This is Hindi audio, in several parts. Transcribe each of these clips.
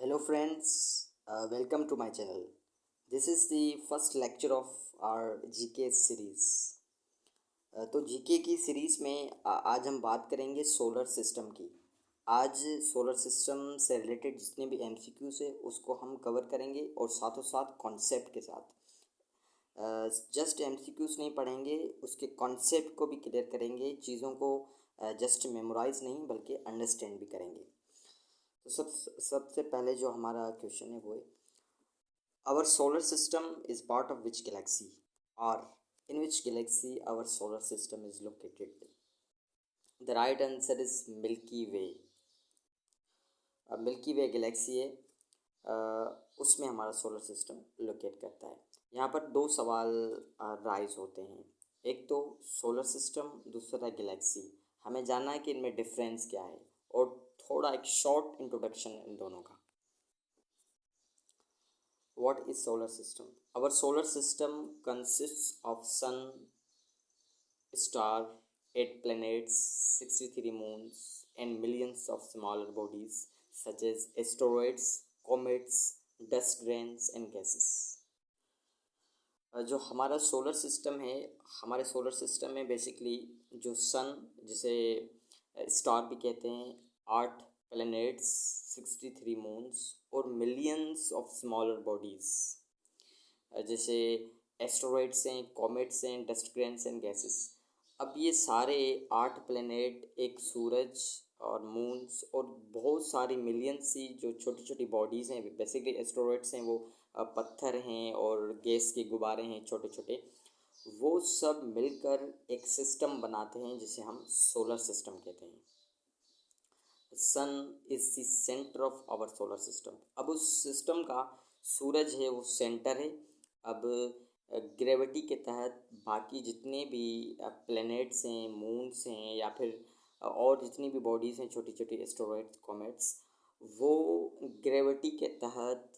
Hello friends, welcome to my channel. This is the first lecture of our GK series. तो जीके की सीरीज़ में आज हम बात करेंगे सोलर सिस्टम की। आज सोलर सिस्टम से रिलेटेड जितने भी एमसीक्यूज है उसको हम कवर करेंगे और साथों साथ कॉन्सेप्ट के साथ जस्ट एमसीक्यूज नहीं पढ़ेंगे, उसके कॉन्सेप्ट को भी क्लियर करेंगे, चीज़ों को जस्ट मेमोराइज नहीं बल्कि अंडरस्टैंड भी करेंगे। तो सबसे पहले जो हमारा क्वेश्चन है वो है, our solar system is part of which galaxy, और in which galaxy our solar system is located. The right answer is Milky Way. Milky Way galaxy है, उसमें हमारा सोलर सिस्टम लोकेट करता है। यहाँ पर दो सवाल राइज होते हैं, एक तो सोलर सिस्टम, दूसरा गैलेक्सी। हमें जानना है कि इनमें डिफरेंस क्या है और थोड़ा एक शॉर्ट इंट्रोडक्शन इन दोनों का। What is solar system? Our solar system consists of sun, star, 8 planets, 63 moons and millions of smaller bodies such as asteroids, comets, dust grains and gases। जो हमारा सोलर सिस्टम है, हमारे सोलर सिस्टम में बेसिकली जो सन, जिसे स्टार भी कहते हैं, 8 प्लैनेट्स, 63 मून्स और मिलियंस ऑफ स्मॉलर बॉडीज़ जैसे एस्टेरॉइड्स हैं, कॉमेट्स हैं, डस्ट ग्रेन्स एंड गैसेस। अब ये सारे 8 प्लैनेट, एक सूरज और मून्स और बहुत सारी मिलियंस सी जो छोटी छोटी बॉडीज़ हैं, बेसिकली एस्टेरॉइड्स हैं, वो पत्थर हैं और गैस के गुब्बारे हैं छोटे छोटे, वो सब मिलकर एक सिस्टम बनाते हैं जिसे हम सोलर सिस्टम कहते हैं। Sun is the centre of our solar system. अब उस सिस्टम का सूरज है वो सेंटर है। अब ग्रेविटी के तहत बाकी जितने भी प्लैनेट्स हैं, मून्स हैं या फिर और जितनी भी बॉडीज़ हैं, छोटी छोटी एस्टेरॉइड्स, कॉमेट्स, वो ग्रेविटी के तहत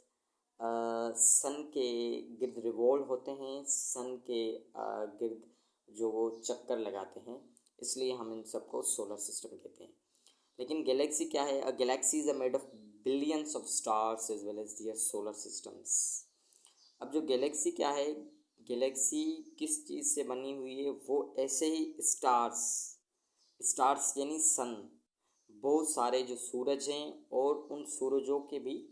सन के गिर्द रिवॉल्व होते हैं, सन के गिर्द जो वो चक्कर लगाते हैं, इसलिए हम इन सबको सोलर सिस्टम कहते हैं। लेकिन गैलेक्सी क्या है? A galaxy is made of billions of stars as well as their solar systems. अब जो गैलेक्सी क्या है, गैलेक्सी किस चीज़ से बनी हुई है? वो ऐसे ही स्टार्स यानी सन, बहुत सारे जो सूरज हैं और उन सूरजों के भी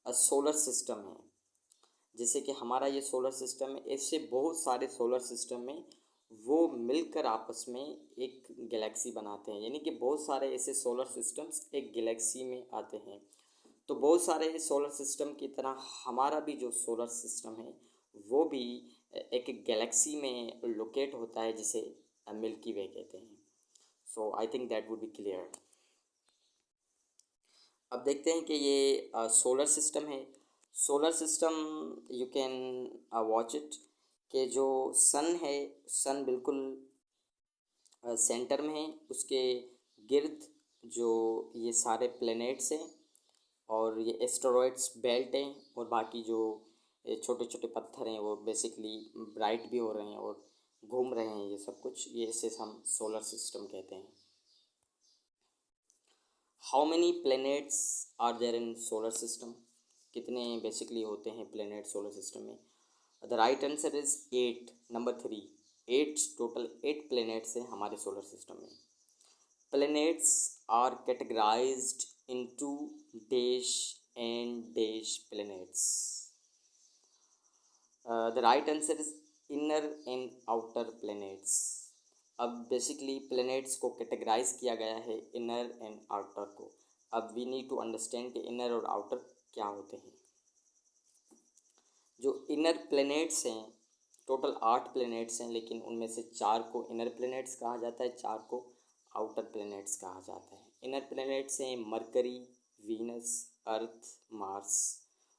सोलर सिस्टम है। जैसे कि हमारा ये सोलर सिस्टम है, ऐसे बहुत सारे सोलर सिस्टम में वो मिलकर आपस में एक गैलेक्सी बनाते हैं, यानी कि बहुत सारे ऐसे सोलर सिस्टम्स एक गैलेक्सी में आते हैं। तो बहुत सारे सोलर सिस्टम की तरह हमारा भी जो सोलर सिस्टम है वो भी एक गैलेक्सी में लोकेट होता है जिसे मिल्की वे कहते हैं। So I think that would be clear. अब देखते हैं कि ये सोलर सिस्टम है। Solar system you can watch it, कि जो सन है, सन बिल्कुल सेंटर में है, उसके गिर्द जो ये सारे प्लैनेट्स हैं और ये एस्टेरॉइड्स बेल्ट हैं और बाकी जो छोटे छोटे पत्थर हैं वो बेसिकली ब्राइट भी हो रहे हैं और घूम रहे हैं, ये सब कुछ, ये इसे हम सोलर सिस्टम कहते हैं। How many planets are there in solar system? कितने बेसिकली होते हैं प्लैनेट सोलर सिस्टम में? The right answer is 8, number 3। 8 total 8 planets हैं हमारे सोलर सिस्टम में। Planets are categorized into dash and dash planets. The right answer is inner and outer planets. अब बेसिकली प्लैनेट्स को कैटेगराइज किया गया है इनर एंड आउटर को। अब वी नीड टू अंडरस्टैंड कि इनर और आउटर क्या होते हैं। जो इनर प्लैनेट्स हैं, टोटल 8 प्लैनेट्स हैं, लेकिन उनमें से 4 को इनर प्लैनेट्स कहा जाता है, 4 को आउटर प्लैनेट्स कहा जाता है। इनर प्लैनेट्स हैं मरकरी, वीनस, अर्थ, मार्स,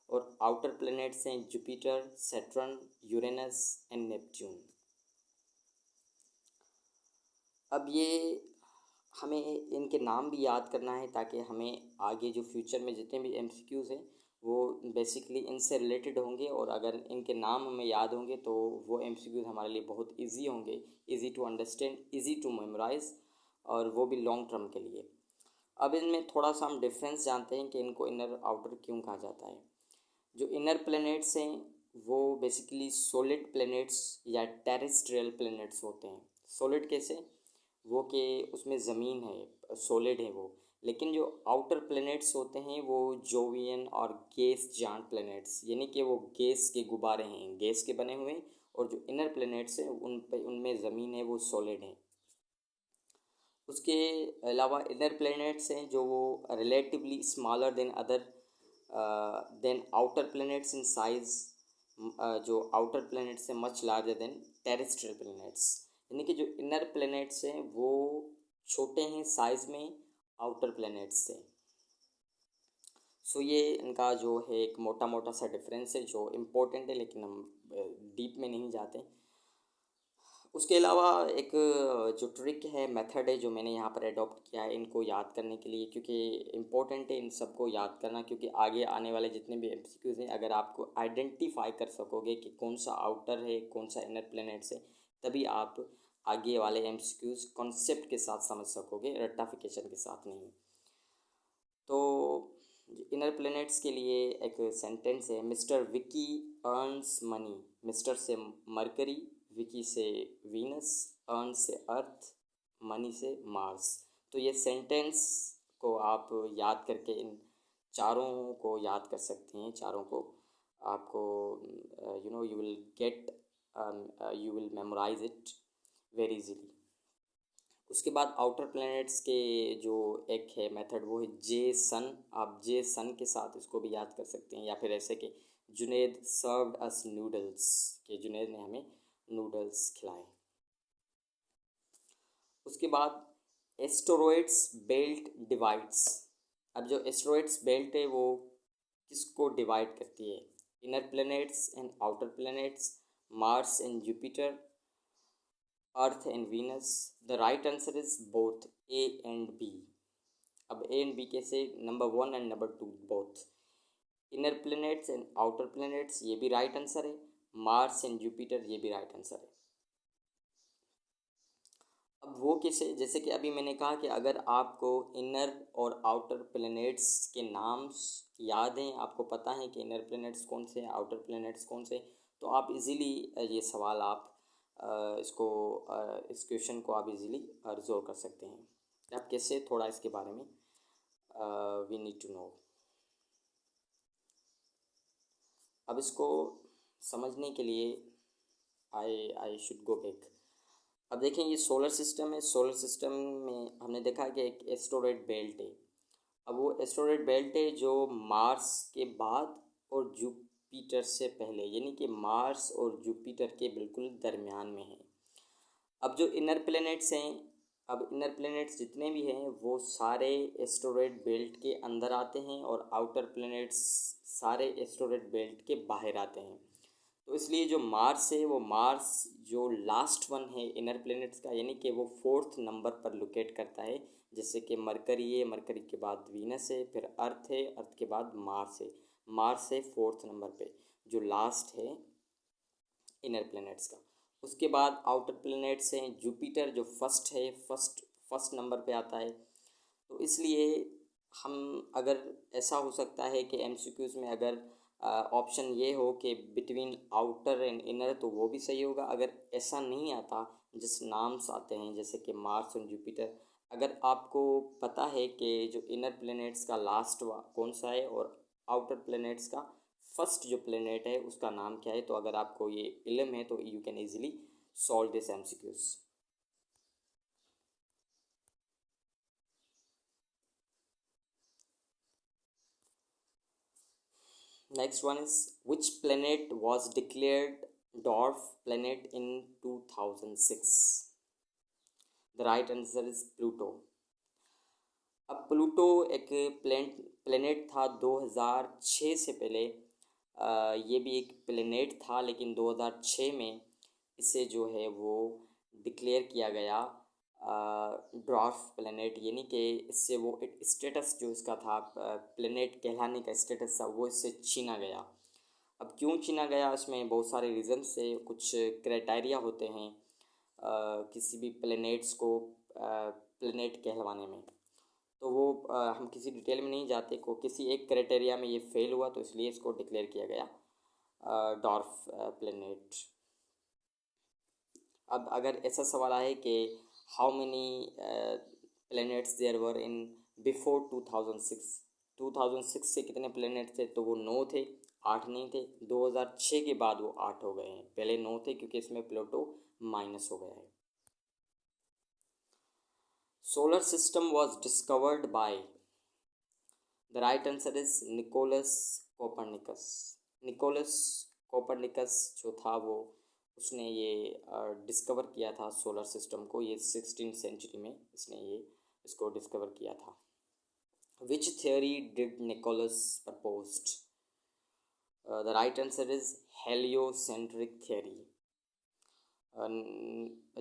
और आउटर प्लैनेट्स हैं Jupiter, Saturn, Uranus and Neptune. अब ये हमें इनके नाम भी याद करना है ताकि हमें आगे जो फ्यूचर में जितने भी एमसीक्यूज़ हैं वो बेसिकली इनसे रिलेटेड होंगे, और अगर इनके नाम हमें याद होंगे तो वो एमसीक्यूज़ हमारे लिए बहुत इजी होंगे, easy to understand, easy to memorize, और वो भी लॉन्ग टर्म के लिए। अब इनमें थोड़ा सा हम डिफरेंस जानते हैं कि इनको इनर आउटर क्यों कहा जाता है। जो इनर प्लैनेट्स हैं वो बेसिकली सॉलिड प्लैनेट्स या टेरेस्ट्रियल प्लैनेट्स होते हैं। सॉलिड कैसे? वो कि उसमें ज़मीन है, सॉलिड है वो। लेकिन जो आउटर प्लैनेट्स होते हैं वो जोवियन और गैस जाइंट प्लैनेट्स, यानी कि वो गैस के गुब्बारे हैं, गैस के बने हुए हैं। और जो इनर प्लैनेट्स हैं उनमें ज़मीन है, वो सॉलिड है। उसके अलावा इनर प्लैनेट्स हैं जो वो relatively smaller than other than outer planets in size. जो आउटर प्लैनेट्स हैं much larger than terrestrial planets, यानी कि जो इनर प्लैनेट्स हैं वो छोटे हैं साइज़ में आउटर प्लैनेट्स से। सो ये इनका जो है एक मोटा मोटा सा डिफरेंस है जो इम्पोर्टेंट है, लेकिन हम डीप में नहीं जाते। उसके अलावा एक जो ट्रिक है, मेथड है, जो मैंने यहाँ पर अडॉप्ट किया है इनको याद करने के लिए, क्योंकि इम्पोर्टेंट है इन सबको याद करना, क्योंकि आगे आने वाले जितने भी एमसीक्यूज़ हैं अगर आपको आइडेंटिफाई कर सकोगे कि कौन सा आउटर है कौन सा इनर प्लैनेट्स है, तभी आप आगे वाले एमसीक्यूज़ कॉन्सेप्ट के साथ समझ सकोगे, रट्टाफिकेशन के साथ नहीं। तो इनर प्लैनेट्स के लिए एक सेंटेंस है, mister Vicky earns money. Mister से मरकरी, विकी से वीनस, अर्न से अर्थ, मनी से मार्स। तो ये सेंटेंस को आप याद करके इन चारों को याद कर सकते हैं। चारों को आपको you will get, you will memorize it very easily. उसके बाद आउटर प्लैनेट्स के जो एक है मेथड वो है जे सन। आप जे सन के साथ इसको भी याद कर सकते हैं, या फिर ऐसे कि जुनेद सर्व्ड अस नूडल्स, कि जुनेद ने हमें नूडल्स खिलाए। उसके बाद एस्टेरॉइड्स बेल्ट डिवाइड्स। अब जो एस्टेरॉइड्स बेल्ट है वो किसको डिवाइड करती है? Inner planets and outer planets, Mars and Jupiter, earth and Venus. The right answer is both A and B. अब ए एंड बी कैसे? Number 1 and number 2 both. Inner planets and outer planets, ये भी राइट आंसर है। मार्स एंड जुपिटर, ये भी राइट आंसर है। अब वो कैसे? जैसे कि अभी मैंने कहा कि अगर आपको इनर और आउटर प्लैनेट्स के नाम याद हैं, आपको पता है कि इनर प्लैनेट्स कौन से हैं, आउटर प्लैनेट्स कौन से, तो आप इजीली ये सवाल आप इस क्वेश्चन को आप इजीली रिजॉल्व कर सकते हैं। आप कैसे, थोड़ा इसके बारे में वी नीड टू नो। अब इसको समझने के लिए आई शुड गो बैक। अब देखें ये सोलर सिस्टम है। सोलर सिस्टम में हमने देखा कि एक एस्टेरॉयड बेल्ट है। अब वो एस्टेरॉयड बेल्ट है जो मार्स के बाद और जुपिटर से पहले, यानी कि मार्स और जुपिटर के बिल्कुल दरमियान में है। अब जो इनर प्लैनेट्स हैं, अब इनर प्लैनेट्स जितने भी हैं वो सारे एस्टेरॉयड बेल्ट के अंदर आते हैं और आउटर प्लैनेट्स सारे एस्टेरॉयड बेल्ट के बाहर आते हैं। तो इसलिए जो मार्स है वो मार्स जो लास्ट वन है इनर प्लैनेट्स का, यानी कि वो 4th नंबर पर लोकेट करता है। जैसे कि मरकरी है, मरकरी के बाद वीनस है, फिर अर्थ है, अर्थ के बाद मार्स है। मार्स है 4th नंबर पे, जो लास्ट है इनर प्लैनेट्स का। उसके बाद आउटर प्लैनेट्स हैं जुपिटर, जो फर्स्ट है, फर्स्ट नंबर पे आता है। तो इसलिए हम, अगर ऐसा हो सकता है कि एमसीक्यूज़ में अगर ऑप्शन ये हो कि बिटवीन आउटर एंड इनर, तो वो भी सही होगा। अगर ऐसा नहीं आता, जिस नाम्स आते हैं जैसे कि मार्स और जुपिटर, अगर आपको पता है कि जो इनर प्लैनेट्स का लास्ट कौन सा है और आउटर प्लैनेट्स का फर्स्ट जो प्लैनेट है उसका नाम क्या है, तो अगर आपको ये इल्म है तो you can easily solve this MCQs. Next one is, which planet was declared dwarf planet in 2006? The right answer is Pluto. अब प्लूटो एक प्लेनेट था 2006 से पहले। ये भी एक प्लेनेट था, लेकिन 2006 में इसे जो है वो डिक्लेयर किया गया ड्वार्फ प्लेनेट, यानी कि इससे वो एक स्टेटस जो इसका था, प्लेनेट कहलाने का स्टेटस था, वो इससे छीना गया। अब क्यों छीना गया, इसमें बहुत सारे रीज़न से, कुछ क्राइटेरिया होते हैं किसी भी प्लेनेट्स को प्लेनेट कहलवाने में। तो वो हम किसी डिटेल में नहीं जाते, को किसी एक क्राइटेरिया में ये फेल हुआ तो इसलिए इसको डिक्लेयर किया गया डॉर्फ प्लेनेट। अब अगर ऐसा सवाल आए कि how many planets there were in before 2006 से कितने प्लैनेट थे, तो वो 9 थे, 8 नहीं थे। 2006 के बाद वो 8 हो गए हैं, पहले 9 थे क्योंकि इसमें प्लूटो माइनस हो गया है। Solar system was discovered by, the right answer is Nicholas Copernicus. Nicholas Copernicus जो था वो उसने ये डिस्कवर किया था सोलर सिस्टम को, ये 16th सेंचुरी में इसने ये इसको डिस्कवर किया था। Which theory did Nicolas proposed? The right answer is heliocentric theory.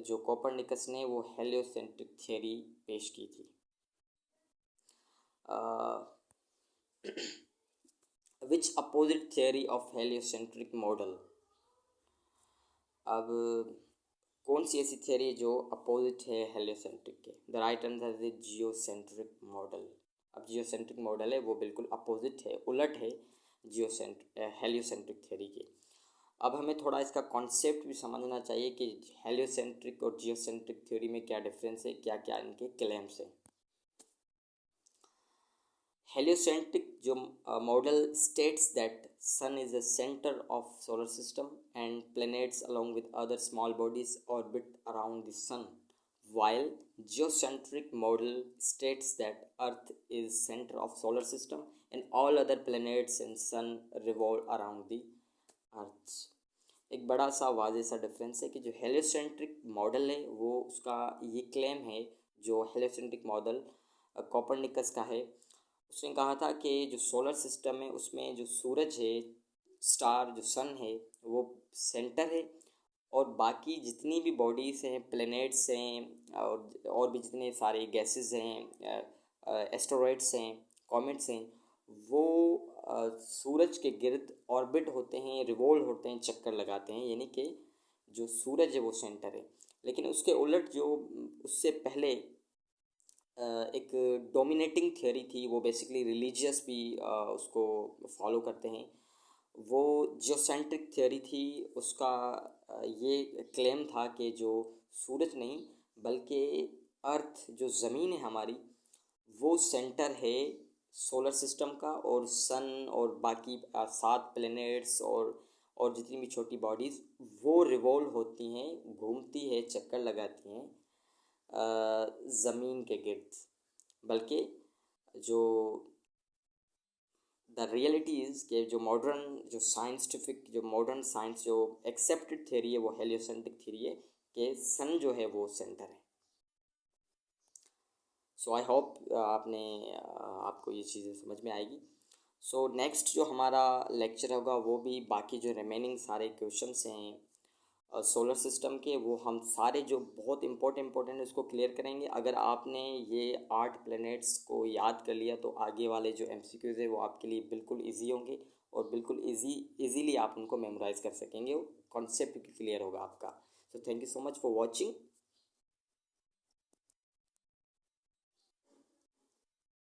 जो कोपरनिकस ने वो हेलियोसेंट्रिक थियोरी पेश की थी। Which opposite theory of heliocentric model? अब कौन सी ऐसी थियोरी है जो अपोजिट है हेलियोसेंट्रिक के? The right answer is geocentric model. अब जियोसेंट्रिक मॉडल है वो बिल्कुल अपोजिट है, उलट है हेलियोसेंट्रिक थियोरी के। अब हमें थोड़ा इसका कॉन्सेप्ट भी समझना चाहिए कि हेलियोसेंट्रिक और जियोसेंट्रिक थ्योरी में क्या डिफरेंस है, क्या क्या इनके क्लेम्स हैं। हेलियोसेंट्रिक जो model states that sun is the centre of solar system and planets along with other small bodies orbit around the sun, while geocentric model states that earth is center of solar system and all other planets and sun revolve around the earth। एक बड़ा सा वाज़ेह सा डिफरेंस है कि जो हेलियोसेंट्रिक मॉडल है वो उसका ये क्लेम है, जो हेलियोसेंट्रिक मॉडल कोपरनिकस का है, उसने कहा था कि जो सोलर सिस्टम है उसमें जो सूरज है, स्टार जो सन है वो सेंटर है, और बाकी जितनी भी बॉडीज़ हैं, प्लैनेट्स हैं और भी जितने सारे गैसेस हैं, एस्टेरॉइड्स हैं, कॉमेट्स हैं, वो सूरज के गिर्द ऑर्बिट होते हैं, रिवॉल्व होते हैं, चक्कर लगाते हैं, यानी कि जो सूरज है वो सेंटर है। लेकिन उसके उलट जो उससे पहले एक डोमिनेटिंग थियोरी थी, वो बेसिकली रिलीजियस भी उसको फॉलो करते हैं, वो जियोसेंट्रिक थियोरी थी। उसका ये क्लेम था कि जो सूरज नहीं बल्कि अर्थ जो ज़मीन है हमारी वो सेंटर है सोलर सिस्टम का, और सन और बाकी 7 प्लैनेट्स और जितनी भी छोटी बॉडीज़ वो रिवॉल्व होती हैं, घूमती है, चक्कर लगाती हैं ज़मीन के गिर्द। बल्कि जो द रियलिटी इज़ कि जो मॉडर्न साइंस जो एक्सेप्टेड थियरी है वो हेलियोसेंट्रिक थियरी है कि सन जो है वो सेंटर है। सो आई होप आपको ये चीज़ें समझ में आएगी। सो नेक्स्ट जो हमारा लेक्चर होगा वो भी बाकी जो रिमेनिंग सारे क्वेश्चंस हैं सोलर सिस्टम के, वो हम सारे जो बहुत इम्पोर्टेंट उसको क्लियर करेंगे। अगर आपने ये 8 प्लैनेट्स को याद कर लिया तो आगे वाले जो MCQs है वो आपके लिए बिल्कुल ईजी होंगे और बिल्कुल ईजीली आप उनको मेमोराइज़ कर सकेंगे, कॉन्सेप्ट क्लियर होगा आपका। So thank you so much for watching.